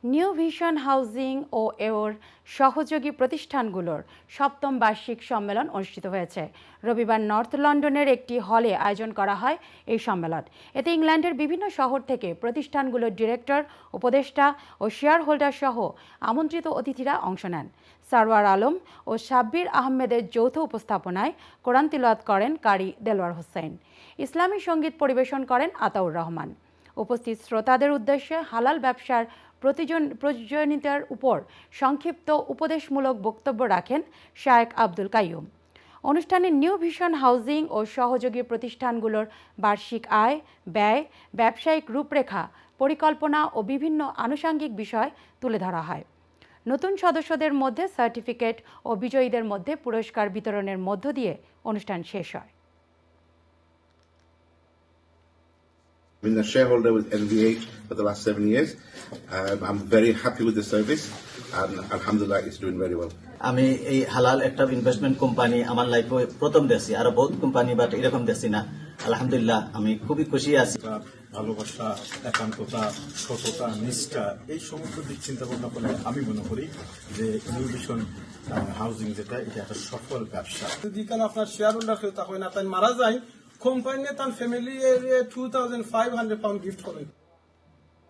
New vision housing ও এর সহযোগী প্রতিষ্ঠানগুলোর ৭ম বার্ষিক সম্মেলন অনুষ্ঠিত হয়েছে। রবিবার নর্থ লন্ডনের একটি হলে আয়োজন করা হয় এই সম্মেলন। এতে ইংল্যান্ডের বিভিন্ন শহর থেকে প্রতিষ্ঠানগুলোর ডিরেক্টর, উপদেষ্টা ও শেয়ার হোল্ডার সহ আমন্ত্রিত অতিথিরা অংশ নেন। সারওয়ার আলম ও সাব্বির আহমেদের যৌথ উপস্থাপনায় কোরআন তিলাওয়াত করেন কারি দেলোয়ার হোসেন। ইসলামী সঙ্গীত পরিবেশন করেন আতাউর রহমান। উপস্থিত শ্রোতাদের উদ্দেশ্যে হালাল ব্যবসার প্রয়োজনীয়তার উপর সংক্ষিপ্ত উপদেশমূলক বক্তব্য রাখেন শায়েখ আব্দুল কাইয়ুম। অনুষ্ঠানে নিউ ভিশন হাউজিং ও সহযোগী প্রতিষ্ঠানগুলোর বার্ষিক আয়, ব্যয়, ব্যবসায়িক রূপরেখা, পরিকল্পনা ও বিভিন্ন আনুষঙ্গিক বিষয় তুলে ধরা হয়। নতুন সদস্যদের মধ্যে সার্টিফিকেট ও বিজয়ীদের মধ্যে পুরস্কার বিতরণের মধ্য দিয়ে অনুষ্ঠান শেষ হয়। I've been a shareholder with NVH for the last 7 years. I'm very happy with the service and alhamdulillah it's doing very well. আমি এই হালাল একটা ইনভেস্টমেন্ট কোম্পানি আমার লাইফে প্রথম দেখছি, আর বহুত কোম্পানি বাট এরকম দেখছি না। আলহামদুলিল্লাহ আমি খুবই খুশি আছি। ভালোবাসা, একান্ততা, সততা, নিষ্ঠা, এই সমস্ত দিক চিন্তা ভাবনা করে আমি মনে করি যে নিউ ভিশন হাউজিং যেটা এটা একটা সফল ব্যবসা। যদি কেন আপনার শেয়ার হোল্ডার কেউ তখন আপনার মারা যায়, কোম্পানি তার ফ্যামিলি 2500 পাউন্ড গিফট করেন।